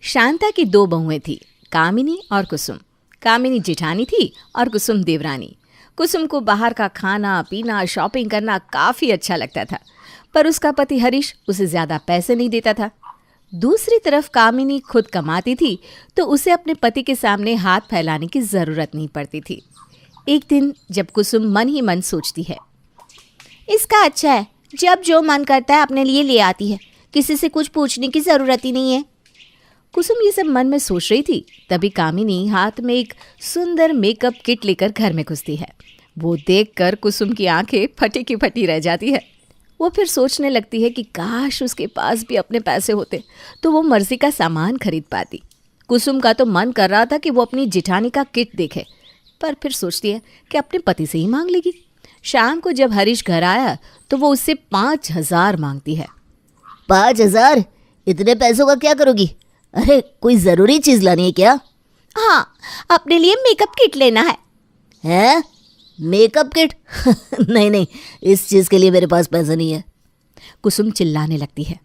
शांता की दो बहुएं थी, कामिनी और कुसुम। कामिनी जेठानी थी और कुसुम देवरानी। कुसुम को बाहर का खाना पीना शॉपिंग करना काफ़ी अच्छा लगता था, पर उसका पति हरीश उसे ज़्यादा पैसे नहीं देता था। दूसरी तरफ कामिनी खुद कमाती थी, तो उसे अपने पति के सामने हाथ फैलाने की ज़रूरत नहीं पड़ती थी। एक दिन जब कुसुम मन ही मन सोचती है, इसका अच्छा है, जब जो मन करता है अपने लिए ले आती है, किसी से कुछ पूछने की ज़रूरत ही नहीं है। कुसुम ये सब मन में सोच रही थी, तभी कामिनी हाथ में एक सुंदर मेकअप किट लेकर घर में घुसती है। वो देखकर कुसुम की आंखें फटी की फटी रह जाती है। वो फिर सोचने लगती है कि काश उसके पास भी अपने पैसे होते तो वो मर्जी का सामान खरीद पाती। कुसुम का तो मन कर रहा था कि वो अपनी जेठानी का किट देखे, पर फिर सोचती है कि अपने पति से ही मांग लेगी। शाम को जब हरीश घर आया तो वो उससे 5,000 मांगती है। 5,000? इतने पैसों का क्या करोगी? अरे कोई ज़रूरी चीज़ लानी है क्या? हाँ, अपने लिए मेकअप किट लेना है। हैं? Makeup kit? नहीं नहीं, इस चीज़ के लिए मेरे पास पैसा नहीं है। कुसुम चिल्लाने लगती है।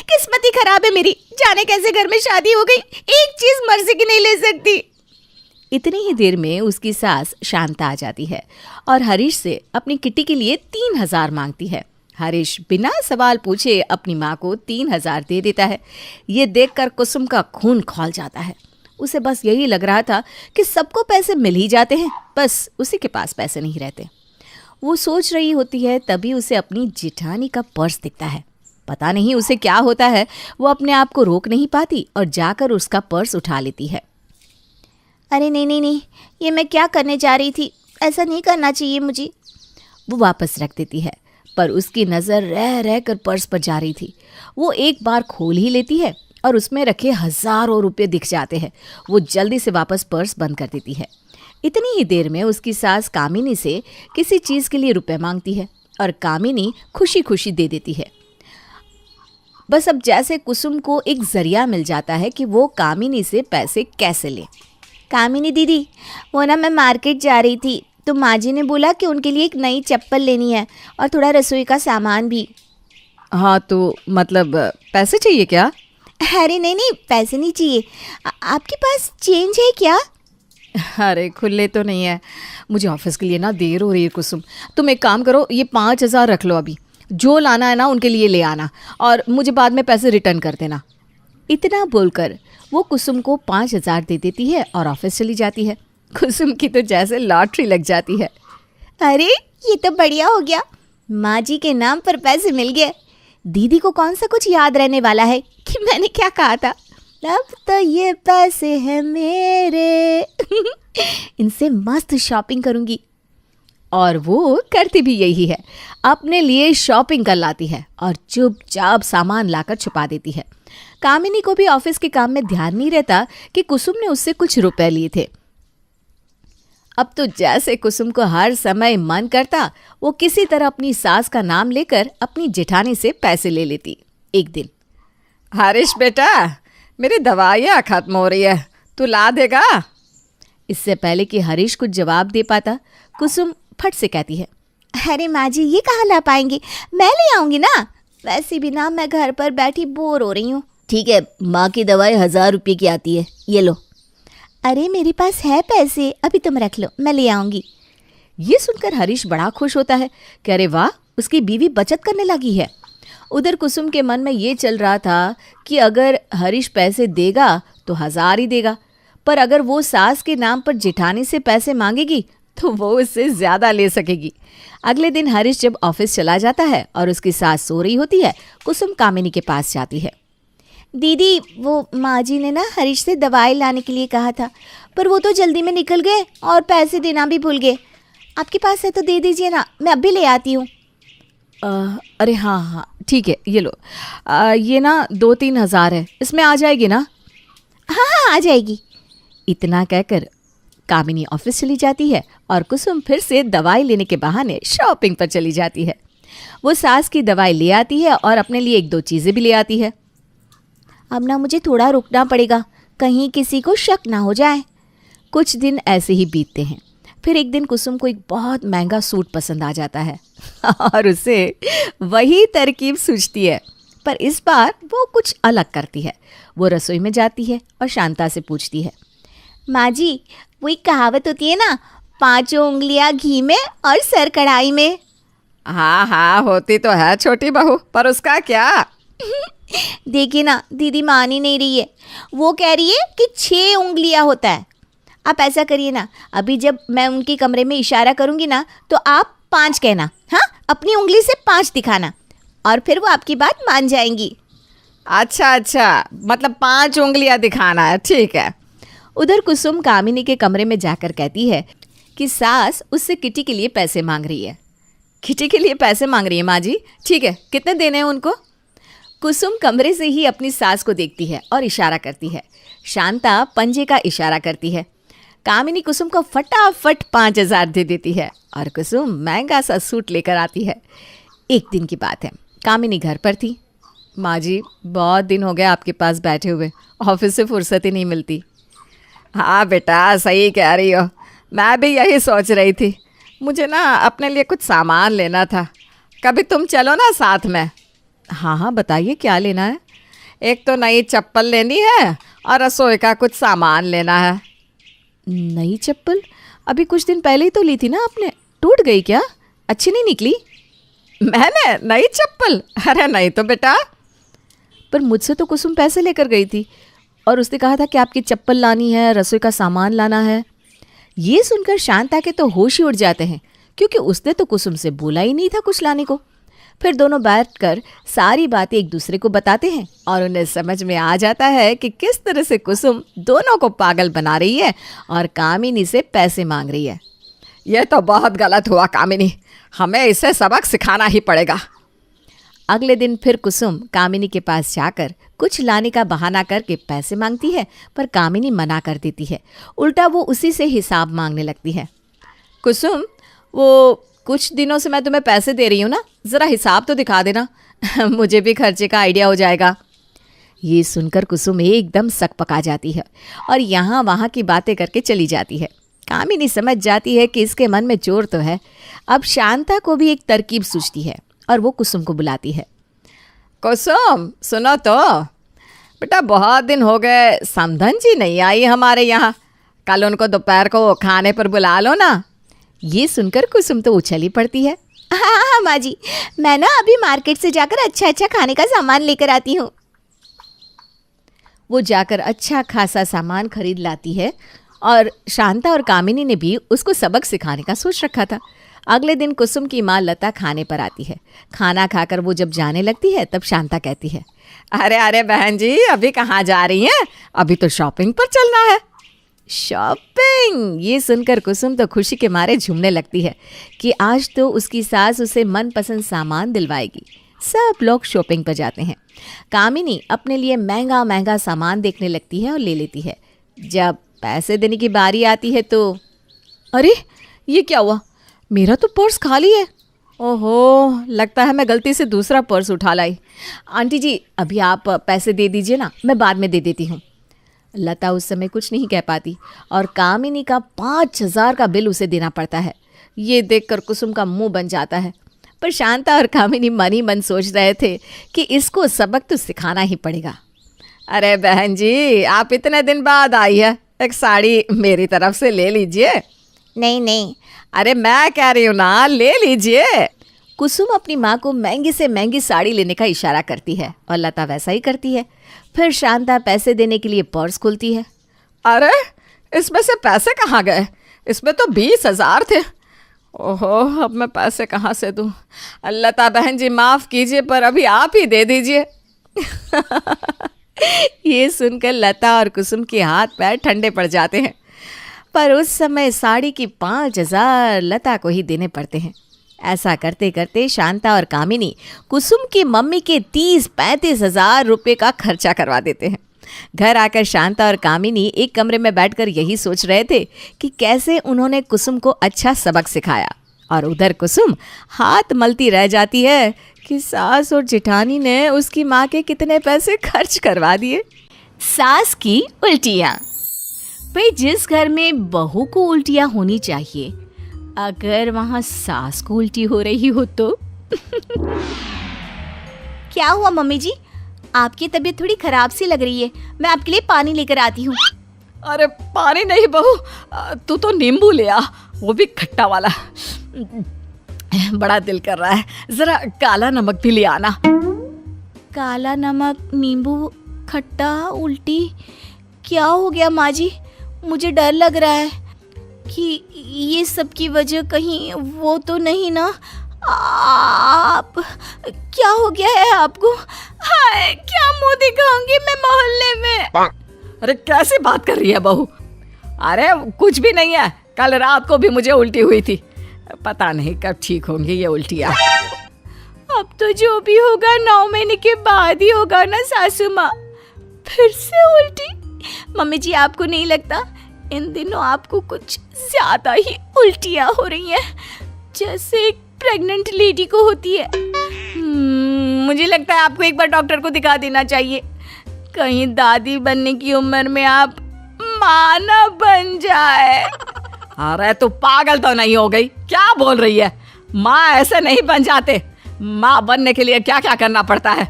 किस्मत ही खराब है मेरी, जाने कैसे घर में शादी हो गई, एक चीज़ मर्जी की नहीं ले सकती। इतनी ही देर में उसकी सास शांता आ जाती है और हरीश से अपनी किट्टी के लिए 3,000 मांगती है। हरीश बिना सवाल पूछे अपनी माँ को 3,000 दे देता है। ये देखकर कुसुम का खून खौल जाता है। उसे बस यही लग रहा था कि सबको पैसे मिल ही जाते हैं, बस उसी के पास पैसे नहीं रहते। वो सोच रही होती है, तभी उसे अपनी जेठानी का पर्स दिखता है। पता नहीं उसे क्या होता है, वो अपने आप को रोक नहीं पाती और जाकर उसका पर्स उठा लेती है। अरे नहीं नहीं नहीं, ये मैं क्या करने जा रही थी, ऐसा नहीं करना चाहिए मुझे। वो वापस रख देती है, पर उसकी नज़र रह रह कर पर्स पर जा रही थी। वो एक बार खोल ही लेती है और उसमें रखे हज़ारों रुपये दिख जाते हैं। वो जल्दी से वापस पर्स बंद कर देती है। इतनी ही देर में उसकी सास कामिनी से किसी चीज़ के लिए रुपए मांगती है और कामिनी खुशी खुशी दे देती है। बस अब जैसे कुसुम को एक जरिया मिल जाता है कि वो कामिनी से पैसे कैसे ले। कामिनी दीदी, वो ना मैं मार्केट जा रही थी तो माँ जी ने बोला कि उनके लिए एक नई चप्पल लेनी है और थोड़ा रसोई का सामान भी। हाँ तो मतलब पैसे चाहिए क्या? अरे नहीं नहीं, पैसे नहीं चाहिए। आपके पास चेंज है क्या? अरे खुले तो नहीं है, मुझे ऑफिस के लिए ना देर हो रही है कुसुम। तुम एक काम करो, ये 5,000 रख लो, अभी जो लाना है ना उनके लिए ले आना और मुझे बाद में पैसे रिटर्न कर देना। इतना बोलकर वो कुसुम को 5,000 दे देती है और ऑफिस चली जाती है। कुसुम की तो जैसे लॉटरी लग जाती है। अरे ये तो बढ़िया हो गया, माँ जी के नाम पर पैसे मिल गए। दीदी को कौन सा कुछ याद रहने वाला है कि मैंने क्या कहा था। अब तो ये पैसे हैं मेरे इनसे मस्त शॉपिंग करूंगी। और वो करती भी यही है, अपने लिए शॉपिंग कर लाती है और चुपचाप सामान लाकर छुपा देती है। कामिनी को भी ऑफिस के काम में ध्यान नहीं रहता कि कुसुम ने उससे कुछ रुपए लिए थे। अब तो जैसे कुसुम को हर समय मन करता वो किसी तरह अपनी सास का नाम लेकर अपनी जेठानी से पैसे ले लेती। एक दिन, हरीश बेटा, मेरी दवाइयाँ खत्म हो रही है, तू ला देगा? इससे पहले कि हरीश कुछ जवाब दे पाता, कुसुम फट से कहती है, अरे माँ जी, ये कहाँ ला पाएंगी, मैं ले आऊँगी ना। वैसे भी ना मैं घर पर बैठी बोर हो रही हूँ। ठीक है, माँ की दवाई 1,000 रुपये की आती है, ये लो। अरे मेरे पास है पैसे, अभी तुम रख लो, मैं ले आऊँगी। ये सुनकर हरीश बड़ा खुश होता है कि अरे वाह, उसकी बीवी बचत करने लगी है। उधर कुसुम के मन में ये चल रहा था कि अगर हरीश पैसे देगा तो 1,000 ही देगा, पर अगर वो सास के नाम पर जेठानी से पैसे मांगेगी तो वो उससे ज़्यादा ले सकेगी। अगले दिन हरीश जब ऑफिस चला जाता है और उसकी सास सो रही होती है, कुसुम कामिनी के पास जाती है। दीदी, वो माँ जी ने ना हरीश से दवाई लाने के लिए कहा था, पर वो तो जल्दी में निकल गए और पैसे देना भी भूल गए। आपके पास है तो दे दीजिए ना, मैं अभी ले आती हूँ। अरे हाँ हाँ ठीक है, ये लो। ये ना 2-3 हज़ार है, इसमें आ जाएगी ना? हाँ हाँ, आ जाएगी। इतना कहकर कामिनी ऑफिस चली जाती है और कुसुम फिर से दवाई लेने के बहाने शॉपिंग पर चली जाती है। वो सास की दवाई ले आती है और अपने लिए 1-2 चीज़ें भी ले आती है। अब ना मुझे थोड़ा रुकना पड़ेगा, कहीं किसी को शक ना हो जाए। कुछ दिन ऐसे ही बीतते हैं। फिर एक दिन कुसुम को एक बहुत महंगा सूट पसंद आ जाता है और उसे वही तरकीब सूझती है। पर इस बार वो कुछ अलग करती है। वो रसोई में जाती है और शांता से पूछती है, माँ जी, वही कहावत होती है ना, 5 उंगलियां घी में और सर कढ़ाई में। हाँ हाँ, होती तो है छोटी बहू, पर उसका क्या? देखिए ना, दीदी मान ही नहीं रही है। वो कह रही है कि 6 उंगलियां होता है। आप ऐसा करिए ना, अभी जब मैं उनके कमरे में इशारा करूंगी ना, तो आप 5 कहना। हाँ, अपनी उंगली से 5 दिखाना, और फिर वो आपकी बात मान जाएंगी। अच्छा, मतलब 5 उंगलियां दिखाना है, ठीक है। उधर कुसुम कामिनी के कमरे में जाकर कहती है कि सास उससे किटी के लिए पैसे मांग रही है। किटी के लिए पैसे मांग रही है माँ जी? ठीक है, कितने देने हैं उनको? कुसुम कमरे से ही अपनी सास को देखती है और इशारा करती है। शांता पंजे का इशारा करती है। कामिनी कुसुम को फटाफट 5,000 दे देती है और कुसुम महंगा सा सूट लेकर आती है। एक दिन की बात है, कामिनी घर पर थी। माँ जी, बहुत दिन हो गए आपके पास बैठे हुए, ऑफिस से फुर्सत ही नहीं मिलती। हाँ बेटा, सही कह रही हो, मैं भी यही सोच रही थी। मुझे ना अपने लिए कुछ सामान लेना था, कभी तुम चलो ना साथ में। हाँ, बताइए क्या लेना है? एक तो नई चप्पल लेनी है और रसोई का कुछ सामान लेना है। नई चप्पल? अभी कुछ दिन पहले ही तो ली थी ना आपने, टूट गई क्या? अच्छी नहीं निकली? मैंने नई चप्पल? अरे नहीं तो बेटा। पर मुझसे तो कुसुम पैसे लेकर गई थी और उसने कहा था कि आपकी चप्पल लानी है, रसोई का सामान लाना है। ये सुनकर शांता के तो होश ही उड़ जाते हैं, क्योंकि उसने तो कुसुम से बोला ही नहीं था कुछ लाने को। फिर दोनों बैठकर सारी बातें एक दूसरे को बताते हैं और उन्हें समझ में आ जाता है कि किस तरह से कुसुम दोनों को पागल बना रही है और कामिनी से पैसे मांग रही है। यह तो बहुत गलत हुआ कामिनी, हमें इसे सबक सिखाना ही पड़ेगा। अगले दिन फिर कुसुम कामिनी के पास जाकर कुछ लाने का बहाना करके पैसे मांगती है, पर कामिनी मना कर देती है। उल्टा वो उसी से हिसाब मांगने लगती है। कुसुम, वो कुछ दिनों से मैं तुम्हें पैसे दे रही हूँ ना, ज़रा हिसाब तो दिखा देना मुझे भी खर्चे का आइडिया हो जाएगा। ये सुनकर कुसुम एकदम सकपका जाती है और यहाँ वहाँ की बातें करके चली जाती है। कामिनी समझ जाती है कि इसके मन में चोर तो है। अब शांता को भी एक तरकीब सूझती है और वो कुसुम को बुलाती है। कुसुम, सुनो तो बेटा, बहुत दिन हो गए, समधन जी नहीं आई हमारे यहाँ। कल उनको दोपहर को खाने पर बुला लो ना। ये सुनकर कुसुम तो उछली पड़ती है। हाँ माँ जी, मैं ना अभी मार्केट से जाकर अच्छा खाने का सामान लेकर आती हूँ। वो जाकर अच्छा खासा सामान खरीद लाती है और शांता और कामिनी ने भी उसको सबक सिखाने का सोच रखा था। अगले दिन कुसुम की माँ लता खाने पर आती है। खाना खाकर वो जब जाने लगती है तब शांता कहती है, अरे बहन जी, अभी कहाँ जा रही हैं? अभी तो शॉपिंग पर चलना है। शॉपिंग? ये सुनकर कुसुम तो खुशी के मारे झूमने लगती है कि आज तो उसकी सास उसे मनपसंद सामान दिलवाएगी। सब लोग शॉपिंग पर जाते हैं। कामिनी अपने लिए महंगा महंगा सामान देखने लगती है और ले लेती है। जब पैसे देने की बारी आती है तो अरे, ये क्या हुआ? मेरा तो पर्स खाली है। ओहो, लगता है मैं गलती से दूसरा पर्स उठा लाई। आंटी जी, अभी आप पैसे दे दीजिए ना, मैं बाद में दे देती हूँ। लता उस समय कुछ नहीं कह पाती और कामिनी का 5,000 का बिल उसे देना पड़ता है। ये देखकर कुसुम का मुंह बन जाता है। पर शांता और कामिनी मन ही मन सोच रहे थे कि इसको सबक तो सिखाना ही पड़ेगा। अरे बहन जी, आप इतने दिन बाद आई है, एक साड़ी मेरी तरफ से ले लीजिए। नहीं, अरे मैं कह रही हूँ ना, ले लीजिए। कुसुम अपनी माँ को महंगी से महंगी साड़ी लेने का इशारा करती है और लता वैसा ही करती है। फिर शांता पैसे देने के लिए पर्स खोलती है। अरे, इसमें से पैसे कहाँ गए? इसमें तो 20,000 थे। ओहो, अब मैं पैसे कहाँ से दूँ? लता बहन जी, माफ़ कीजिए, पर अभी आप ही दे दीजिए। ये सुनकर लता और कुसुम के हाथ पैर ठंडे पड़ जाते हैं, पर उस समय साड़ी की 5,000 लता को ही देने पड़ते हैं। ऐसा करते करते शांता और कामिनी कुसुम की मम्मी के 30-35 हज़ार रुपये का खर्चा करवा देते हैं। घर आकर शांता और कामिनी एक कमरे में बैठकर यही सोच रहे थे कि कैसे उन्होंने कुसुम को अच्छा सबक सिखाया, और उधर कुसुम हाथ मलती रह जाती है कि सास और जेठानी ने उसकी माँ के कितने पैसे खर्च करवा दिए। सास की उल्टियाँ। भाई, जिस घर में बहू को उल्टियाँ होनी चाहिए, अगर वहाँ सास को उल्टी हो रही हो तो क्या हुआ मम्मी जी? आपकी तबीयत थोड़ी खराब सी लग रही है, मैं आपके लिए पानी लेकर आती हूँ। अरे पानी नहीं बहू, तू तो नींबू ले आ, वो भी खट्टा वाला। बड़ा दिल कर रहा है, जरा काला नमक भी ले आना। काला नमक, नींबू, खट्टा, उल्टी, क्या हो गया माँ जी? मुझे डर लग रहा है कि ये सब की वजह कहीं वो तो नहीं ना? आप क्या हो गया है आपको? हाय, क्या मुंह दिखाऊंगी मैं मोहल्ले में? अरे कैसी बात कर रही है बहू? अरे कुछ भी नहीं है, कल रात को भी मुझे उल्टी हुई थी, पता नहीं कब ठीक होंगी ये उल्टियाँ। अब तो जो भी होगा 9 महीने के बाद ही होगा ना सासू माँ। फिर से उल्टी? मम्मी जी, आपको नहीं लगता इन दिनों आपको कुछ ज्यादा ही उल्टियाँ हो रही हैं, जैसे एक प्रेग्नेंट लेडी को होती है? मुझे लगता है आपको एक बार डॉक्टर को दिखा देना चाहिए, कहीं दादी बनने की उम्र में आप माँ ना बन जाए। अरे तू पागल तो नहीं हो गई? क्या बोल रही है? माँ ऐसे नहीं बन जाते, माँ बनने के लिए क्या क्या करना पड़ता है।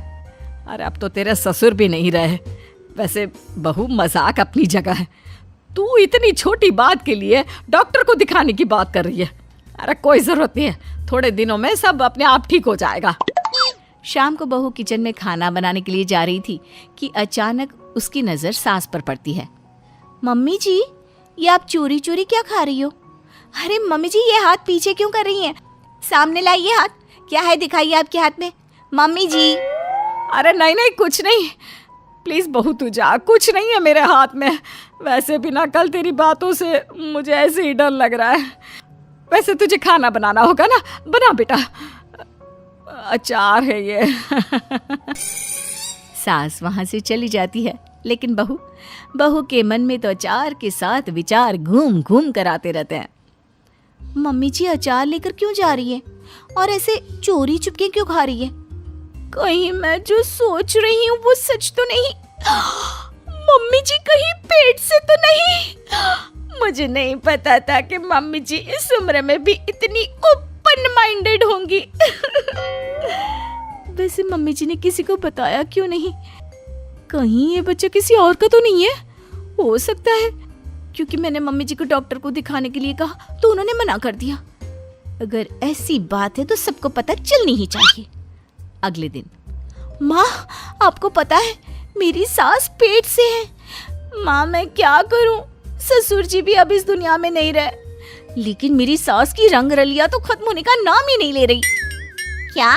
अरे अब तो तेरे ससुर भी नहीं रहे। वैसे बहू, मजाक अपनी जगह है, तू इतनी छोटी बात के लिए डॉक्टर को दिखाने की बात कर रही है। अरे कोई ज़रूरत नहीं है, थोड़े दिनों में सब अपने आप ठीक हो जाएगा। शाम को बहू किचन में खाना बनाने के लिए जा रही थी कि अचानक उसकी नज़र सास पर पड़ती है। मम्मी जी, ये आप चोरी चोरी क्या खा रही हो? अरे मम्मी जी, ये हाथ पीछे क्यों कर रही हैं? सामने लाइए हाथ, क्या है दिखाइए आपके हाथ में। मम्मी जी। अरे नहीं नहीं, कुछ नहीं, प्लीज़ बहू तू जा, कुछ नहीं है मेरे हाथ में। वैसे भी ना कल तेरी बातों से मुझे ऐसे ही डर लग रहा है। वैसे तुझे खाना बनाना होगा ना, बना बेटा, अचार है ये। सास वहां से चली जाती है, लेकिन बहू के मन में तो अचार के साथ विचार घूम घूम कर आते रहते हैं। मम्मी जी अचार लेकर क्यों जा रही है और ऐसे चोरी चुपके क्यों खा रही है? कहीं मैं जो सोच रही हूँ वो सच तो नहीं? मम्मी जी कहीं पेट से तो नहीं? मुझे नहीं पता था कि मम्मी जी इस उम्र में भी इतनी ओपन माइंडेड होंगी। वैसे मम्मी जी ने किसी को बताया क्यों नहीं? कहीं ये बच्चा किसी और का तो नहीं है? हो सकता है क्योंकि मैंने मम्मी जी को डॉक्टर को दिखाने के लिए कहा तो उन्होंने मना कर दिया। अगर ऐसी बात है तो सबको पता चलनी ही चाहिए। अगले दिन, माँ, आपको पता है मेरी सास पेट से है। माँ, मैं क्या करूं? ससुर जी भी अब इस दुनिया में नहीं रहे, लेकिन मेरी सास की रंग रलिया तो खत्म होने का नाम ही नहीं ले रही। क्या?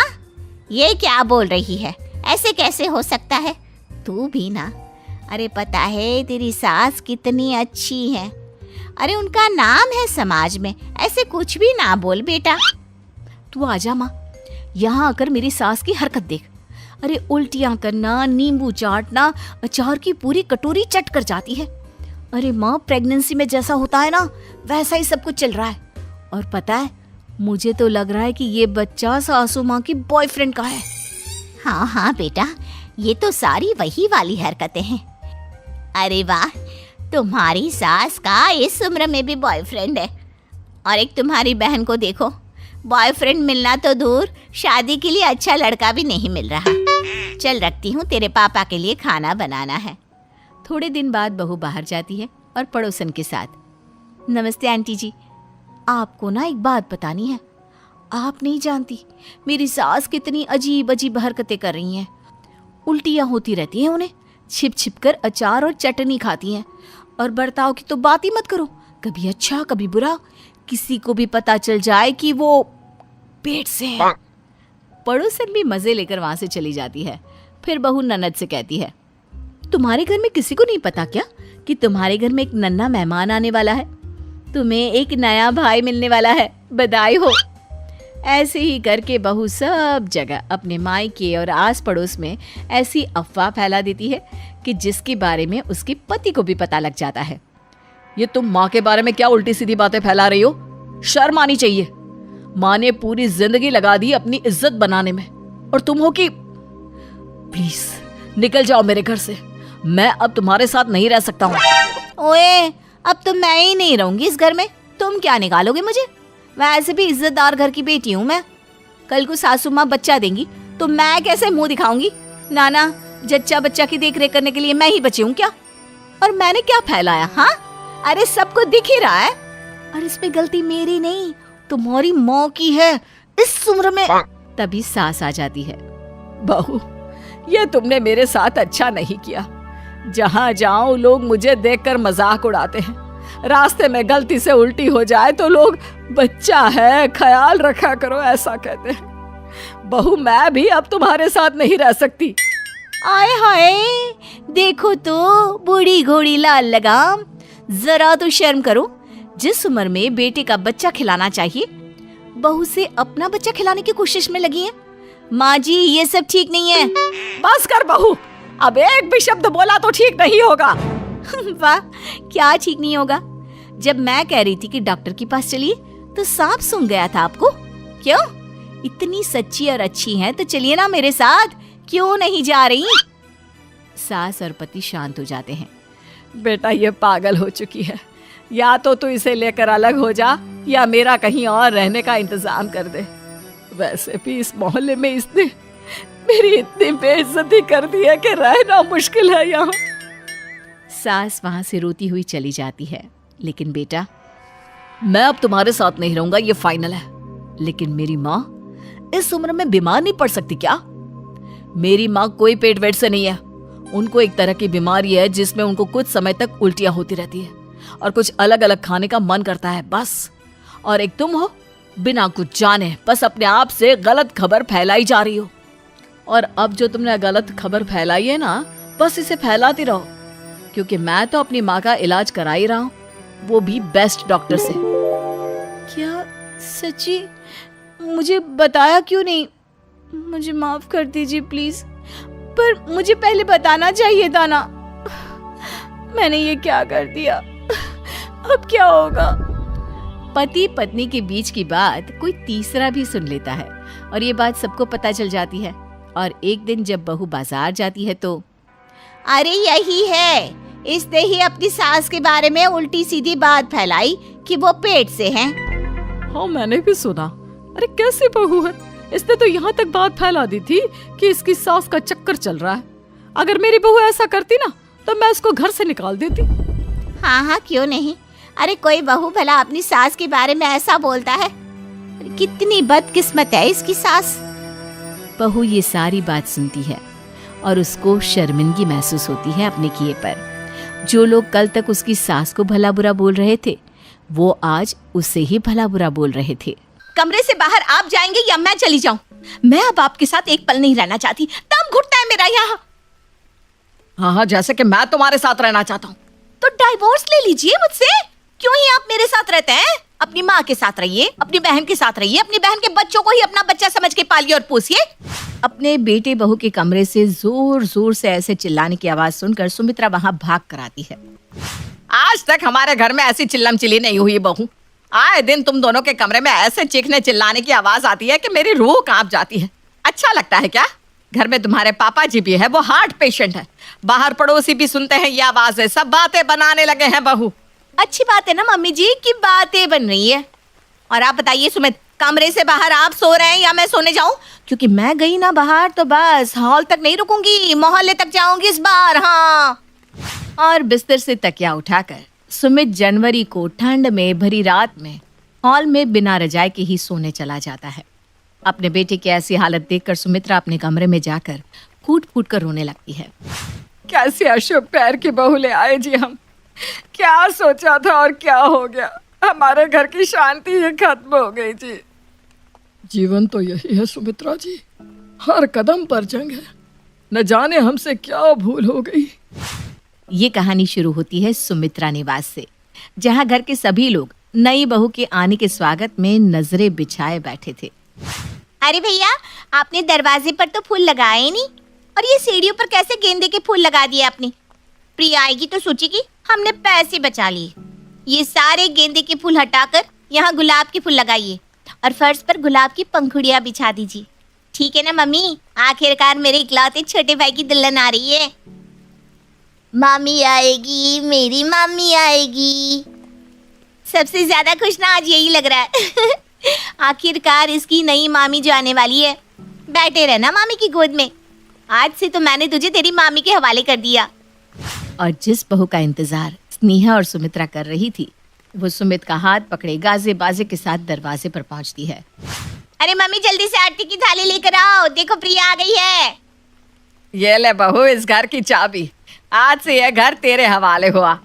ये क्या बोल रही है? ऐसे कैसे हो सकता है? तू भी ना। अरे पता है तेरी सास कितनी अच्छी है। अरे उनका नाम है समाज में, ऐसे कुछ भी ना बोल बेटा। तू आजा माँ, यहाँ आकर मेरी सास की हरकत देख। अरे उल्टियाँ करना, नींबू चाटना, अचार की पूरी कटोरी चट कर जाती है। अरे माँ, प्रेगनेंसी में जैसा होता है ना वैसा ही सब कुछ चल रहा है। और पता है, मुझे तो लग रहा है कि ये बच्चा सासू माँ की बॉयफ्रेंड का है। हाँ हाँ बेटा, ये तो सारी वही वाली हरकतें हैं। अरे वाह, तुम्हारी सास का इस उम्र में भी बॉयफ्रेंड है। और एक तुम्हारी बहन को देखो, बॉयफ्रेंड मिलना तो दूर, शादी के लिए अच्छा लड़का भी नहीं मिल रहा। चल रखती हूँ, तेरे पापा के लिए खाना बनाना है। थोड़े दिन बाद बहू बाहर जाती है और पड़ोसन के साथ, नमस्ते आंटी जी, आपको ना एक बात बतानी है। आप नहीं जानती मेरी सास कितनी अजीब अजीब हरकतें कर रही हैं। उल्टियाँ होती रहती हैं उन्हें, छिप छिप कर अचार और चटनी खाती हैं। और बर्ताव की तो बात ही मत करो, कभी अच्छा कभी बुरा, किसी को भी पता चल जाए कि वो पेट से है। पड़ोसन भी मजे लेकर वहां से चली जाती है। फिर बहू ननद से कहती है, तुम्हारे घर में किसी को नहीं पता क्या कि तुम्हारे घर में एक नन्हा मेहमान आने वाला है? तुम्हें एक नया भाई मिलने वाला है, बधाई हो। ऐसे ही करके बहू सब जगह अपने मायके और आस पड़ोस में ऐसी अफवाह फैला देती है कि जिसके बारे में उसके पति को भी पता लग जाता है। ये तुम माँ के बारे में क्या उल्टी सीधी बातें फैला रही हो? शर्म आनी चाहिए। माँ ने पूरी जिंदगी लगा दी अपनी इज्जत बनाने में, और तुम हो कि प्लीज निकल जाओ मेरे घर से, मैं अब तुम्हारे साथ नहीं रह सकता हूँ। ओए, अब तो मैं ही नहीं रहूंगी इस घर में, तुम क्या निकालोगे मुझे? वैसे भी इज्जतदार घर की बेटी हूँ मैं। कल को सासू माँ बच्चा देंगी तो मैं कैसे मुंह दिखाऊंगी? नाना, जच्चा बच्चा की देख रेख करने के लिए मैं ही बची हूँ क्या? और मैंने क्या फैलाया? हाँ, अरे सबको दिख ही रहा है। और इसमें गलती मेरी नहीं, तुम्हारी माँ की है इस उम्र में। तभी सास आ जाती है। बहू, ये तुमने मेरे साथ अच्छा नहीं किया। जहाँ जाऊं लोग मुझे देखकर मजाक उड़ाते हैं। रास्ते में गलती से उल्टी हो जाए तो लोग बच्चा है, ख्याल रखा करो, ऐसा कहते हैं। बहू, मैं भी अब तुम्हारे साथ नहीं रह सकती। आए हाय, देखो तो बूढ़ी घोड़ी लाल लगाम, जरा तो शर्म करो। जिस उम्र में बेटे का बच्चा खिलाना चाहिए, बहू से अपना बच्चा खिलाने की कोशिश में लगी है। माँ जी, ये सब ठीक नहीं है। बस कर बहू, अब एक भी शब्द बोला तो ठीक नहीं होगा। वाह, क्या ठीक नहीं होगा? जब मैं कह रही थी कि डॉक्टर के पास चलिए तो सांप सूंघ गया था आपको। क्यों? इतनी सच्ची और अच्छी हैं तो चलिए ना मेरे साथ, क्यों नहीं जा रही? सास और पति शांत हो जाते हैं। बेटा, ये पागल हो चुकी है। या तो तू इसे लेकर अलग हो जा या मेरा कहीं और रहने का इंतजाम कर दे। वैसे भी इस मोहल्ले में इसने मेरी इतनी बेइज्जती कर दी है कि रहना मुश्किल है यहाँ। सास वहां से रोती हुई चली जाती है। लेकिन बेटा, मैं अब तुम्हारे साथ नहीं रहूंगा, ये फाइनल है। लेकिन मेरी माँ इस उम्र में बीमार नहीं पड़ सकती क्या? मेरी माँ कोई पेट वेट से नहीं है। उनको एक तरह की बीमारी है जिसमें उनको कुछ समय तक उल्टियां होती रहती है और कुछ अलग अलग खाने का मन करता है, बस। और एक तुम हो, बिना कुछ जाने बस अपने आप से गलत खबर फैलाई जा रही हो। और अब जो तुमने गलत खबर फैलाई है ना, बस इसे फैलाती रहो, क्योंकि मैं तो अपनी माँ का इलाज करा ही रहा हूँ, वो भी बेस्ट डॉक्टर से। क्या सच्ची? मुझे बताया क्यों नहीं? मुझे माफ कर दीजिए प्लीज, पर मुझे पहले बताना चाहिए था ना। मैंने ये क्या कर दिया? अब क्या होगा? पति पत्नी के बीच की बात कोई तीसरा भी सुन लेता है और ये बात सबको पता चल जाती है। और एक दिन जब बहू बाजार जाती है तो अरे यही है, इसने ही अपनी सास के बारे में उल्टी सीधी बात फैलाई कि वो पेट से हैं। हाँ, मैंने भी सुना। अरे कैसी बहू है? इसने तो यहाँ तक बात फैला दी थी कि इसकी सास का चक्कर चल रहा है। अगर मेरी बहू ऐसा करती ना तो मैं उसको घर से निकाल देती। हाँ हाँ, क्यों नहीं। अरे कोई बहू भला अपनी सास के बारे में ऐसा बोलता है? कितनी बदकिस्मत है इसकी सास। बहू ये सारी बात सुनती है और उसको शर्मिंदगी महसूस होती है अपने किए पर। जो लोग कल तक उसकी सास को भला बुरा बोल रहे थे, वो आज उससे ही भला बुरा बोल रहे थे। कमरे से बाहर आप जाएंगे या मैं चली जाऊं? मैं अब आपके साथ एक पल नहीं रहना चाहती। दम घुटता है मेरा यहाँ। हाँ, जैसे कि मैं तुम्हारे साथ रहना चाहता हूँ। तो डाइवोर्स ले लीजिए मुझसे। क्यों ही आप मेरे साथ रहते हैं? अपनी माँ के साथ रहिए, अपनी बहन के साथ रहिए, अपनी बहन के बच्चों को ही अपना बच्चा समझ के पालिए और पोसिए। अपने बेटे बहू के कमरे से जोर जोर से ऐसे चिल्लाने की आवाज सुनकर सुमित्रा वहां भाग कर आती है। आज तक हमारे घर में ऐसी चिल्लम चिल्ली नहीं हुई बहू। आए दिन तुम दोनों के कमरे में ऐसे चीखने चिल्लाने की आवाज आती है कि मेरी रूह कांप जाती है। अच्छा लगता है क्या? घर में तुम्हारे पापा जी भी है, वो हार्ट पेशेंट है। बाहर पड़ोसी भी सुनते हैं ये आवाजें, सब बातें बनाने लगे हैं बहू। अच्छी बात है ना मम्मी जी की बातें बन रही है। और आप बताइए सुमित, कमरे से बाहर आप सो रहे हैं या मैं सोने जाऊं? क्योंकि मैं गई ना बाहर तो बस हॉल तक नहीं रुकूंगी, मोहल्ले तक जाऊंगी इस बार। हाँ। और बिस्तर से तकिया उठाकर सुमित जनवरी को ठंड में भरी रात में हॉल में बिना रजाई के ही सोने चला जाता है। अपने बेटे की ऐसी हालत देखकर सुमित्रा अपने कमरे में जाकर कूट कूट कर रोने लगती है। कैसे अशुभ पैर की बहू ले आए जी हम। क्या सोचा था और क्या हो गया। हमारे घर की शांति ही खत्म हो गई जी। जीवन तो यही है सुमित्रा जी, हर कदम पर जंग है। न जाने हमसे क्या भूल हो गई। ये कहानी शुरू होती है सुमित्रा निवास से, जहाँ घर के सभी लोग नई बहू के आने के स्वागत में नजरें बिछाए बैठे थे। अरे भैया, आपने दरवाजे पर तो फूल लगाए ही नहीं, और ये सीढ़ियों पर कैसे गेंदे के फूल लगा दिए आपने? प्रिया आएगी तो सोचेगी हमने पैसे बचा लिए। ये सारे गेंदे के फूल हटाकर यहाँ गुलाब के फूल लगाइए और फर्श पर गुलाब की पंखुड़ियाँ बिछा दीजिए। ठीक है ना मम्मी? आखिरकार मेरे इकलौते छोटे भाई की दुल्हन आ रही है। मामी आएगी, मेरी मामी आएगी। सबसे ज्यादा खुश ना आज यही लग रहा है। आखिरकार इसकी नई मामी जो आने वाली है। बैठे रहना मामी की गोद में। आज से तो मैंने तुझे तेरी मामी के हवाले कर दिया। और जिस बहू का इंतजार स्नेहा और सुमित्रा कर रही थी, वो सुमित का हाथ पकड़े गाजे बाजे के साथ दरवाजे पर पहुंचती है। अरे मम्मी जल्दी से आरती की थाली लेकर आओ, देखो प्रिया आ गई है। ये ले बहू इस घर की चाबी, आज से यह घर तेरे हवाले हुआ।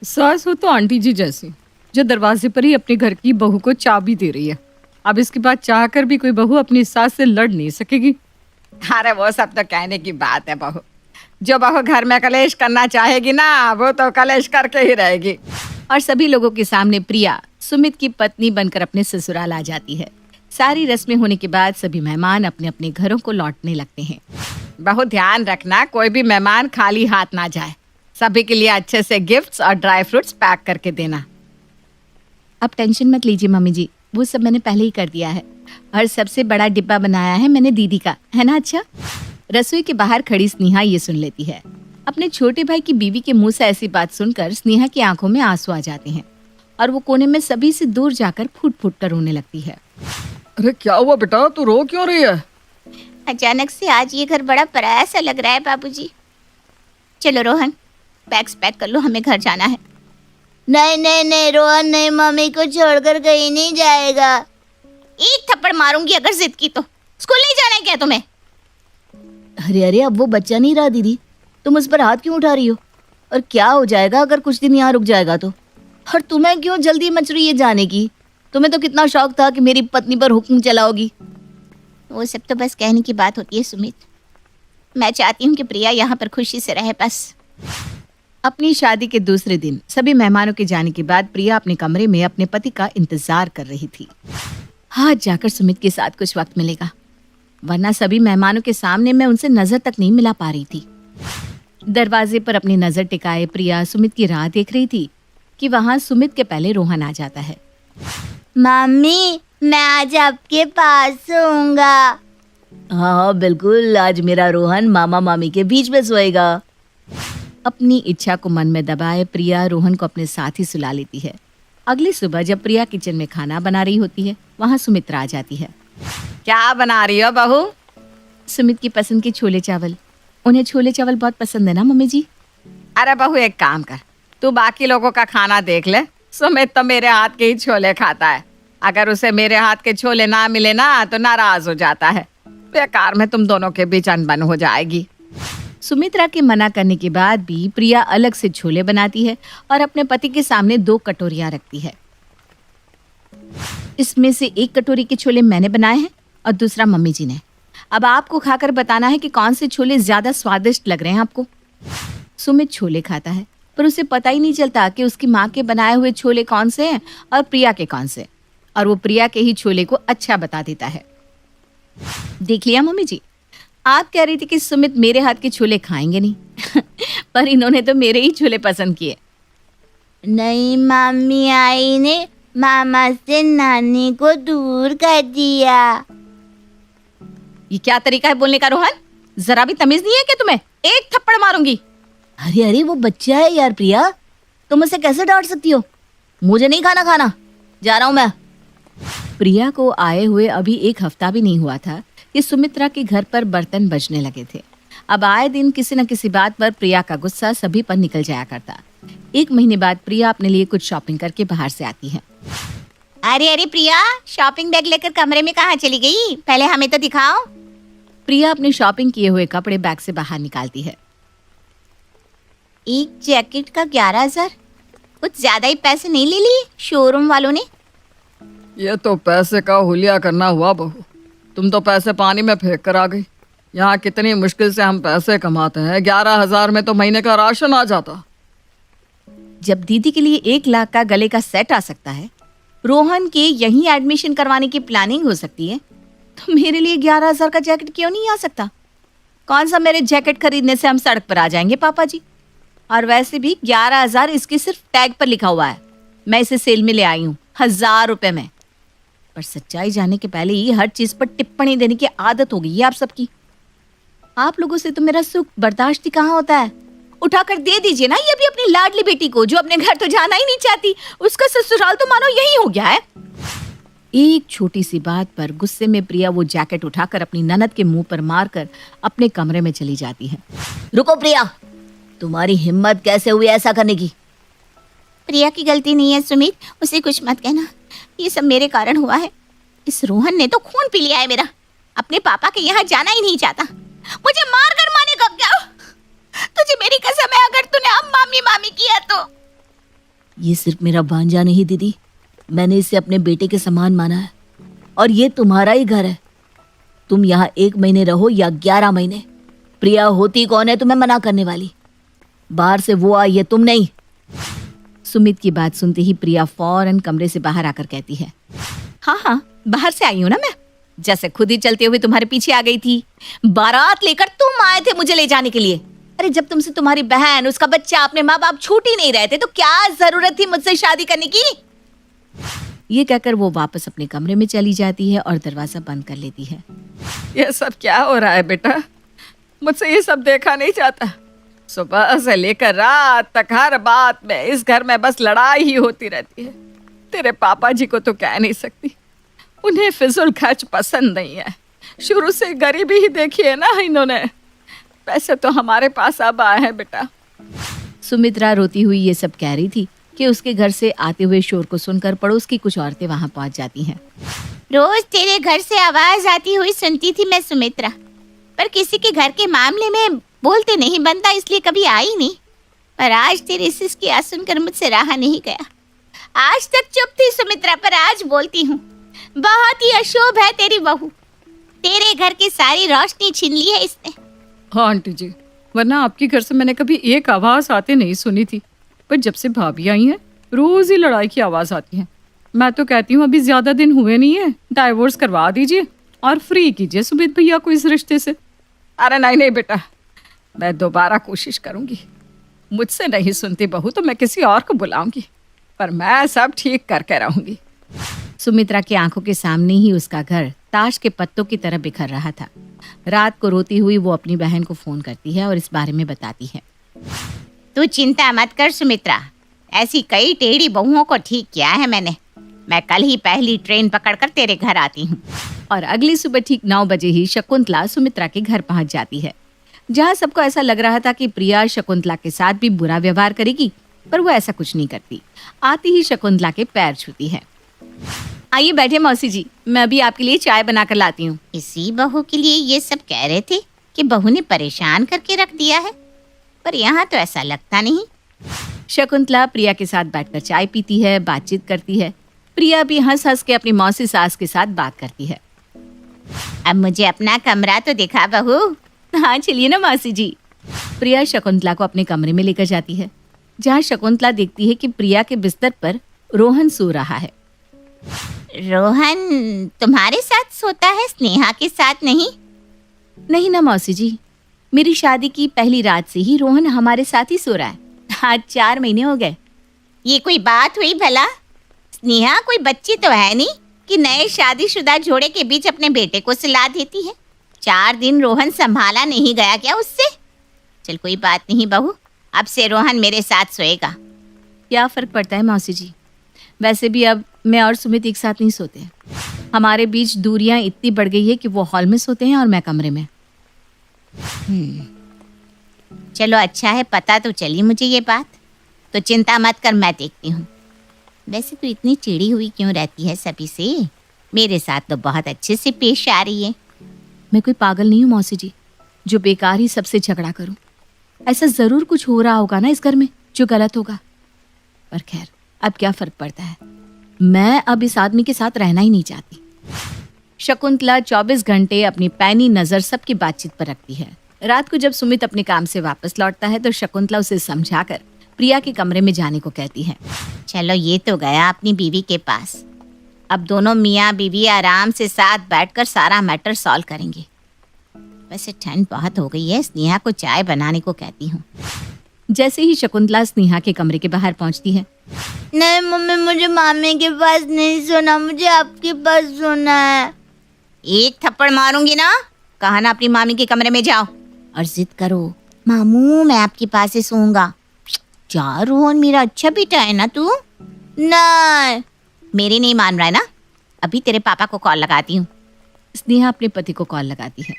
सास हो तो आंटी जी जैसी, जो दरवाजे पर ही अपने घर की बहू को चाबी दे रही है। अब इसके बाद चाहकर भी कोई बहू अपनी सास से लड़ नहीं सकेगी। अरे वो सब तो कहने की बात है बहू, जो बहू घर में कलेश करना चाहेगी ना, वो तो कलेश करके ही रहेगी। और सभी लोगों के सामने प्रिया सुमित की पत्नी बनकर अपने ससुराल आ जाती है। सारी रस्में होने के बाद सभी मेहमान अपने अपने घरों को लौटने लगते हैं। बहुत ध्यान रखना, कोई भी मेहमान खाली हाथ ना जाए। सभी के लिए अच्छे से गिफ्ट्स और ड्राई फ्रूट्स पैक करके देना। अब टेंशन मत लीजिए मम्मी जी, वो सब मैंने पहले ही कर दिया है। और सबसे बड़ा डिब्बा बनाया है मैंने दीदी का, है ना? अच्छा। रसोई के बाहर खड़ी स्नेहा ये सुन लेती है। अपने छोटे भाई की बीवी के मुंह से ऐसी बात सुनकर स्नेहा की आंखों में आंसू आ जाते हैं और वो कोने में सभी से दूर जाकर फूट फूट कर रोने लगती है। अरे क्या हुआ बेटा, तू रो क्यों रही है? अचानक से आज ये घर बड़ा पराया सा लग रहा है बाबूजी। चलो रोहन, बैग्स पैक कर लो, हमें घर जाना है। नहीं नहीं नहीं रोहन नहीं, मम्मी को छोड़कर कहीं नहीं जाएगा। एक थप्पड़ मारूंगी अगर जिद की तो। स्कूल नहीं जाना है क्या तुम्हें? अरे अरे, अब वो बच्चा नहीं रहा दीदी, तुम उस पर हाथ क्यों उठा रही हो? और क्या हो जाएगा अगर कुछ दिन यहाँ रुक जाएगा तो? और तुम्हें क्यों जल्दी मच रही है जाने की? तुम्हें तो कितना शौक था कि मेरी पत्नी पर हुक्म चलाओगी। वो सब तो बस कहने की बात होती है सुमित। मैं चाहती हूँ कि प्रिया यहाँ पर खुशी से रहे बस। अपनी शादी के दूसरे दिन सभी मेहमानों के जाने के बाद प्रिया अपने कमरे में अपने पति का इंतजार कर रही थी। आज जाकर सुमित के साथ कुछ वक्त मिलेगा, वरना सभी मेहमानों के सामने मैं उनसे नजर तक नहीं मिला पा रही थी। दरवाजे पर अपनी नजर टिकाए प्रिया सुमित की राह देख रही थी कि वहां सुमित के पहले रोहन आ जाता है। मम्मी मैं आज आपके पास सोऊंगा। हाँ बिल्कुल, आज मेरा रोहन मामा मामी के बीच में सोएगा। अपनी इच्छा को मन में दबाए प्रिया रोहन को अपने साथ ही सुला लेती है। अगली सुबह जब प्रिया किचन में खाना बना रही होती है, वहां सुमित्रा आ जाती है। क्या बना रही हो बहू? सुमित की पसंद के छोले चावल। उन्हें छोले चावल बहुत पसंद है ना मम्मी जी? अरे बहू एक काम कर, तू बाकी लोगों का खाना देख ले। सुमित तो मेरे हाथ के ही छोले खाता है, अगर उसे मेरे हाथ के छोले ना मिले ना तो नाराज हो जाता है। बेकार में तुम दोनों के बीच अनबन हो जाएगी। सुमित्रा के मना करने के बाद भी प्रिया अलग से छोले बनाती है और अपने पति के सामने 2 कटोरियां रखती है। इसमें से एक कटोरी के छोले मैंने बनाए हैं और दूसरा मम्मी जी ने। अब आपको खाकर बताना है कि कौन से छोले ज्यादा स्वादिष्ट लग रहे हैं आपको। सुमित छोले खाता है पर उसे पता ही नहीं चलता कि उसकी माँ के बनाए हुए छोले कौन से हैं और प्रिया के कौन से, और वो प्रिया के ही छोले को अच्छा बता देता है। देख लिया मम्मी जी, आप कह रही थी कि सुमित मेरे हाथ के छोले खाएंगे नहीं पर इन्होंने तो मेरे ही छोले पसंद किए। नहीं मम्मी आई ने मामा से नानी को दूर कर दिया। ये क्या तरीका है बोलने का रोहन? जरा भी तमीज नहीं है कि तुम्हें? एक थप्पड़ मारूंगी। अरे अरे, वो बच्चा है यार प्रिया, तुम उसे कैसे डांट सकती हो? मुझे नहीं खाना, जा रहा हूं मैं। प्रिया को आए हुए अभी 1 हफ्ता भी नहीं हुआ था कि सुमित्रा के घर पर बर्तन बजने लगे थे। अब आए दिन किसी न किसी बात पर प्रिया का गुस्सा सभी पर निकल जाया करता। 1 महीने बाद प्रिया अपने लिए कुछ शॉपिंग करके बाहर से आती है। अरे अरे प्रिया, शॉपिंग बैग लेकर कमरे में कहाँ चली गई? पहले हमें तो दिखाओ। प्रिया अपने शॉपिंग किए हुए कपड़े बैग से बाहर निकालती है। एक जैकेट का 11,000, कुछ ज्यादा ही पैसे नहीं ले लिए शोरूम वालों ने? ये तो पैसे का हुलिया करना हुआ बहू, तुम तो पैसे पानी में फेंक कर आ गई। यहाँ कितनी मुश्किल से हम पैसे कमाते हैं, 11,000 में तो महीने का राशन आ जाता। जब दीदी के लिए 1 लाख का गले का सेट आ सकता है, रोहन के यहीं एडमिशन करवाने की प्लानिंग हो सकती है, तो मेरे लिए 11,000 का जैकेट क्यों नहीं आ सकता? कौन सा मेरे जैकेट खरीदने से हम सड़क पर आ जाएंगे पापा जी? और वैसे भी 11,000 इसके सिर्फ टैग पर लिखा हुआ है। मैं इसे सेल में ले आई हूँ 1,000 रुपए में। पर सच्चाई जानने के पहले ही हर चीज पर टिप्पणी देने की आदत हो गई है आप सबकी। आप लोगों से तो मेरा सुख बर्दाश्त ही कहाँ होता है। उठाकर दे दीजिए ना ये भी अपनी लाडली बेटी को, जो अपने घर तो जाना ही नहीं चाहती। उसका ससुराल तो मानो यही हो गया है। एक छोटी सी बात पर गुस्से में प्रिया वो जैकेट उठाकर अपनी ननद के मुंह पर मारकर अपने कमरे में चली जाती है। रुको प्रिया, तुम्हारी हिम्मत कैसे हुई ऐसा करने की? प्रिया की गलती नहीं है सुमित, उसे कुछ मत कहना। ये सब मेरे कारण हुआ है। इस रोहन ने तो खून पी लिया है मेरा। अपने पापा के यहाँ जाना ही नहीं चाहता। मुझे मार कर मानेगा क्या? तुझे मेरी कसम है, अगर तूने अब मामी मामी किया तो। ये सिर्फ मेरा भांजा नहीं दीदी, मैंने इसे अपने बेटे के समान माना है और ये तुम्हारा ही घर है। तुम यहाँ 1 महीने रहो या 11 महीने, प्रिया होती कौन है तुम्हें मना करने वाली? बाहर से वो आई है, तुम नहीं। सुमित की बात सुनते ही प्रिया फौरन कमरे से बाहर आकर कहती है, हाँ हाँ, बाहर से आई हूं ना मैं, जैसे खुद ही चलते हुए तुम्हारे पीछे आ गई थी। बारात लेकर तुम आए थे मुझे ले जाने के लिए। अरे जब तुमसे तुम्हारी बहन, उसका बच्चा, अपने माँ बाप छूट ही नहीं रहे थे तो क्या जरूरत थी मुझसे शादी करने की? ये कहकर वो वापस अपने कमरे में चली जाती है और दरवाजा बंद कर लेती है। ये सब क्या हो रहा है बेटा? मुझसे ये सब देखा नहीं जाता। सुबह से लेकर रात तक हर बात में इस घर में बस लड़ाई ही होती रहती है। तेरे पापा जी को तो कह नहीं सकती, उन्हें फिजूल खर्च पसंद नहीं है। शुरू से गरीबी ही देखी है ना इन्होंने। पैसे तो हमारे पास अब आए हैं बेटा। सुमित्रा रोती हुई ये सब कह रही थी कि उसके घर से आते हुए शोर को सुनकर पड़ोस की कुछ औरतें वहां पहुंच जाती हैं। रोज तेरे घर से आवाज आती हुई सुनती थी मैं सुमित्रा, पर किसी के घर के मामले में बोलते नहीं बनता, इसलिए कभी आई नहीं। पर आज तेरी सिसकी आवाज सुनकर मुझसे रहा नहीं गया। आज तक चुप थी सुमित्रा, पर आज बोलती हूँ। बहुत ही अशुभ है तेरी बहू। तेरे घर की सारी रोशनी छीन ली है इसने। हाँ आंटी जी, वरना आपके घर से मैंने कभी एक आवाज़ आते नहीं सुनी थी, पर जब से भाभी आई हैं रोज ही लड़ाई की आवाज़ आती है। मैं तो कहती हूँ अभी ज़्यादा दिन हुए नहीं है, डाइवोर्स करवा दीजिए और फ्री कीजिए सुमित भैया को इस रिश्ते से। अरे नहीं नहीं बेटा, मैं दोबारा कोशिश करूँगी। मुझसे नहीं सुनती बहू तो मैं किसी और को बुलाऊंगी, पर मैं सब ठीक करके रहूँगी। सुमित्रा की आंखों के सामने ही उसका घर ताश के पत्तों की तरह बिखर रहा था। रात को रोती हुई वो अपनी बहन को फोन करती है और इस बारे में बताती है। तू चिंता मत कर सुमित्रा, ऐसी कई टेढ़ी बहुओं को ठीक किया है मैंने। मैं कल ही पहली ट्रेन पकड़कर तेरे घर आती हूँ। और अगली सुबह ठीक 9 बजे ही शकुंतला सुमित्रा के घर पहुंच जाती है। जहां सबको ऐसा लग रहा था कि प्रिया शकुंतला के साथ भी बुरा व्यवहार करेगी, पर वो ऐसा कुछ नहीं करती। आती ही शकुंतला के पैर छूती है। आइए बैठे मौसी जी, मैं अभी आपके लिए चाय बनाकर लाती हूँ। इसी बहू के लिए ये सब कह रहे थे कि बहू ने परेशान करके रख दिया है, पर यहाँ तो ऐसा लगता नहीं। शकुंतला प्रिया के साथ बैठकर चाय पीती है, बातचीत करती है। प्रिया भी हंस हंस के अपनी मौसी सास के साथ बात करती है। अब मुझे अपना कमरा तो दिखा बहू। हाँ चलिए ना मौसी जी। प्रिया शकुंतला को अपने कमरे में लेकर जाती है, जहाँ शकुंतला देखती है कि प्रिया के बिस्तर पर रोहन सो रहा है। रोहन तुम्हारे साथ सोता है, स्नेहा के साथ नहीं? नहीं ना मौसी जी, मेरी शादी की पहली रात से ही रोहन हमारे साथ ही सो रहा है। आज 4 महीने हो गए। ये कोई बात हुई भला? स्नेहा कोई बच्ची तो है नहीं कि नए शादीशुदा जोड़े के बीच अपने बेटे को सुला देती है। 4 दिन रोहन संभाला नहीं गया क्या उससे? चल कोई बात नहीं बहू, अब से रोहन मेरे साथ सोएगा। क्या फर्क पड़ता है मौसी जी? वैसे भी अब मैं और सुमित एक साथ नहीं सोते। हमारे बीच दूरियां इतनी बढ़ गई है कि वो हॉल में सोते हैं और मैं कमरे में। चलो अच्छा है, पता तो चली मुझे ये बात। तो चिंता मत कर, मैं देखती हूँ। वैसे तो इतनी चिड़ी हुई क्यों रहती है सभी से? मेरे साथ तो बहुत अच्छे से पेश आ रही है। मैं कोई पागल नहीं हूँ मौसी जी, जो बेकार ही सबसे झगड़ा करूं। ऐसा जरूर कुछ हो रहा होगा ना इस घर में जो गलत होगा। पर खैर, अब क्या फर्क पड़ता है, मैं अब इस आदमी के साथ रहना ही नहीं चाहती। शकुंतला 24 घंटे अपनी पैनी नजर सबकी बातचीत पर रखती है। रात को जब सुमित अपने काम से वापस लौटता है तो शकुंतला उसे समझाकर प्रिया के कमरे में जाने को कहती है। चलो ये तो गया अपनी बीवी के पास। अब दोनों मियाँ बीवी आराम से साथ बैठकर सारा मैटर सॉल्व करेंगे। वैसे ठंड बहुत हो गई है, स्नेहा को चाय बनाने को कहती हूँ। जैसे ही शकुंतला स्नेहा के कमरे के बाहर पहुंचती है। नहीं मम्मी, मुझे मामी के पास नहीं सोना, मुझे आपके पास सोना है। एक थप्पड़ मारूंगी ना, कहा ना अपनी मामी के कमरे में जाओ और जिद करो, मामू मैं आपके पास ही सोऊंगा। जा रोहन, मेरा अच्छा बेटा है ना तू। नहीं, मेरी नहीं मान रहा है ना, अभी तेरे पापा को कॉल लगाती हूँ। स्नेहा अपने पति को कॉल लगाती है।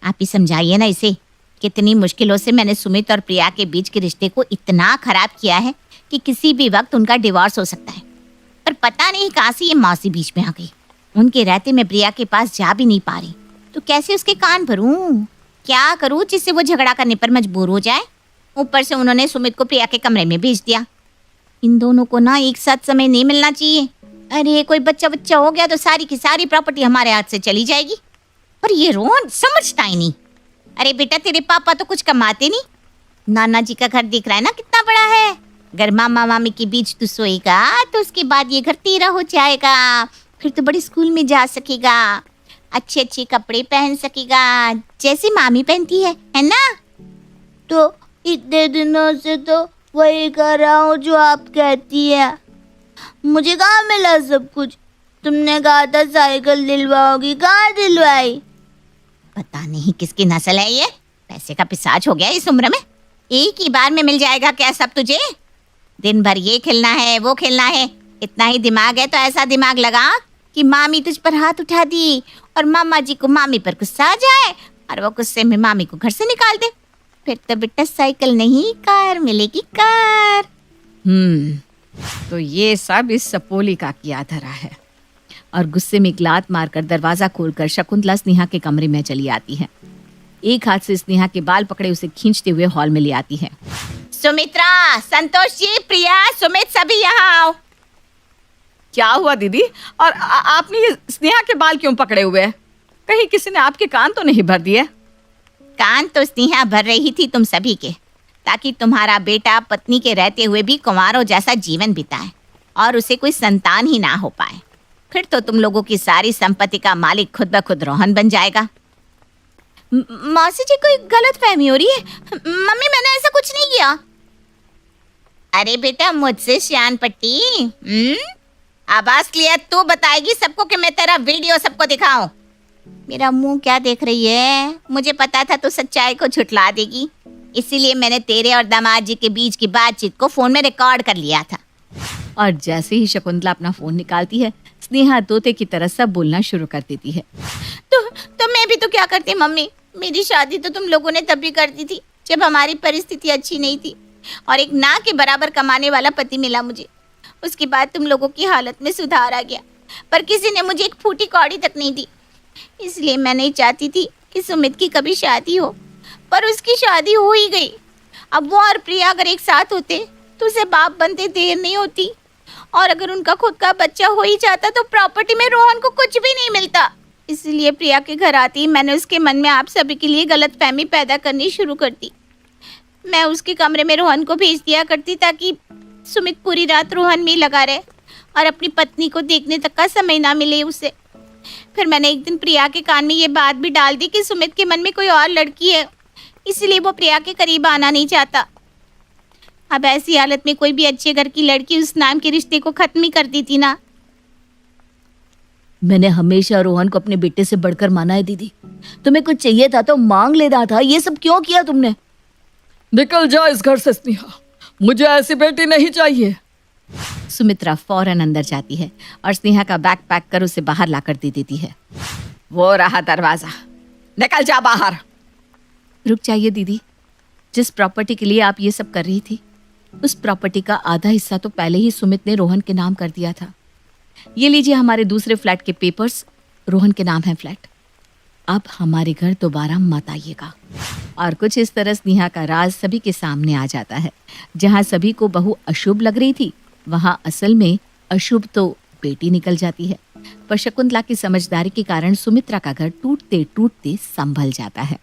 आप ही समझाइए ना इसे, कितनी मुश्किलों से मैंने सुमित और प्रिया के बीच के रिश्ते को इतना खराब किया है कि किसी भी वक्त उनका डिवोर्स हो सकता है। पर पता नहीं कहाँ से ये मौसी बीच में आ गई। उनके रहते मैं प्रिया के पास जा भी नहीं पा रही, तो कैसे उसके कान भरूं? क्या करूं जिससे वो झगड़ा करने पर मजबूर हो जाए? ऊपर से उन्होंने सुमित को प्रिया के कमरे में भेज दिया। इन दोनों को ना एक साथ समय नहीं मिलना चाहिए। अरे कोई बच्चा हो गया तो सारी की सारी प्रॉपर्टी हमारे हाथ से चली जाएगी। पर ये रोहन समझता ही नहीं। अरे बेटा, तेरे पापा तो कुछ कमाते नहीं। नाना जी का घर दिख रहा है ना कितना बड़ा है। अगर मामा मामी के बीच तू सोएगा तो उसके बाद ये घर तेरा हो जाएगा। फिर तो बड़े स्कूल में जा सकेगा, अच्छे अच्छे कपड़े पहन सकेगा जैसे मामी पहनती है ना? तो इतने दिनों से तो वही कर रहा हूँ जो आप कहती है। मुझे कहाँ मिला सब कुछ? तुमने कहा था साइकिल दिलवाओगी, कहाँ दिलवाई? पता नहीं किसकी नस्ल है ये। पैसे का पिशाच हो गया इस उम्र में। एक ही बार में मिल जाएगा क्या सब तुझे? दिन भर ये खेलना है वो खेलना है। इतना ही दिमाग है तो ऐसा दिमाग लगा कि मामी तुझ पर हाथ उठा दी और मामा जी को मामी पर गुस्सा आ जाए और वो गुस्से में मामी को घर से निकाल दे। फिर तो बेटा साइकिल नहीं कार मिलेगी, कार। तो ये सब इस सपोली का किया धरा है। और गुस्से में एक लात मारकर दरवाजा खोलकर शकुंतला स्नेहा के कमरे में चली आती है। एक हाथ से स्नेहा के बाल पकड़े उसे खींचते हुए हॉल में ले आती है। सुमित्रा, संतोष जी, प्रिया, सुमित सभी यहाँ आओ। क्या हुआ दीदी? और आपने ये स्नेहा के बाल क्यों पकड़े हुए हैं? कहीं किसी ने आपके कान तो नहीं भर दिए? कान तो स्नेहा भर रही थी तुम सभी के, ताकि तुम्हारा बेटा पत्नी के रहते हुए भी कुंवारों जैसा जीवन बिताए और उसे कोई संतान ही ना हो पाए। फिर तो तुम लोगों की सारी संपत्ति का मालिक खुद ब खुद रोहन बन जाएगा। मौसी जी, कोई गलत फहमी हो रही है। मम्मी, मैंने ऐसा कुछ नहीं किया। अरे बेटा, मुझसे श्यान पट्टी। आवाज क्लियर तू बताएगी सबको कि मैं तेरा वीडियो सबको दिखाऊं? मेरा मुंह क्या देख रही है? मुझे पता था तू सच्चाई को झुठला देगी, इसीलिए मैंने तेरे और दामाद जी के बीच की बातचीत को फोन में रिकॉर्ड कर लिया था। और जैसे ही शकुंतला अपना फोन निकालती है, स्नेहा तोते की तरह सब बोलना शुरू कर देती है। तो मैं भी तो क्या करती मम्मी? मेरी शादी तो तुम लोगों ने तब भी कर दी थी जब हमारी परिस्थिति अच्छी नहीं थी और एक ना के बराबर कमाने वाला पति मिला मुझे। उसके बाद तुम लोगों की हालत में सुधार आ गया, पर किसी ने मुझे एक फूटी कौड़ी तक नहीं दी। इसलिए मैं नहीं चाहती थी कि सुमित की कभी शादी हो, पर उसकी शादी हो ही गई। अब वो और प्रिया अगर एक साथ होते तो उसे बाप बनते देर नहीं होती, और अगर उनका खुद का बच्चा हो ही जाता तो प्रॉपर्टी में रोहन को कुछ भी नहीं मिलता। इसलिए प्रिया के घर आती ही मैंने उसके मन में आप सभी के लिए गलतफहमी पैदा करनी शुरू कर दी। मैं उसके कमरे में रोहन को भेज दिया करती ताकि सुमित पूरी रात रोहन में लगा रहे और अपनी पत्नी को देखने तक का समय ना मिले उसे। फिर मैंने एक दिन प्रिया के कान में ये बात भी डाल दी कि सुमित के मन में कोई और लड़की है, इसलिए वो प्रिया के करीब आना नहीं चाहता। अब ऐसी हालत में कोई भी अच्छे घर की लड़की उस नाम के रिश्ते को खत्म ही कर दी थी ना। मैंने हमेशा रोहन को अपने बेटे से बढ़कर माना है दीदी। तुम्हें कुछ चाहिए था तो मांग लेना था, ये सब क्यों किया तुमने? निकल जा इस घर से स्नेहा, मुझे ऐसी बेटी नहीं चाहिए। सुमित्रा फौरन अंदर जाती है और स्नेहा का बैग पैक कर उसे बाहर लाकर दे देती है। वो रहा दरवाजा, निकल जा बाहर। रुक जाइए दीदी, जिस प्रॉपर्टी के लिए आप ये सब कर रही थी, उस प्रॉपर्टी का आधा हिस्सा तो पहले ही सुमित ने रोहन के नाम कर दिया था। ये लीजिए हमारे दूसरे फ्लैट के पेपर्स, रोहन के नाम है फ्लैट। अब हमारे घर दोबारा मत आइएगा। और कुछ इस तरह स्नेहा का राज सभी के सामने आ जाता है। जहाँ सभी को बहू अशुभ लग रही थी, वहाँ असल में अशुभ तो बेटी निकल जाती है। पर शकुंतला की समझदारी के कारण सुमित्रा का घर टूटते टूटते संभल जाता है।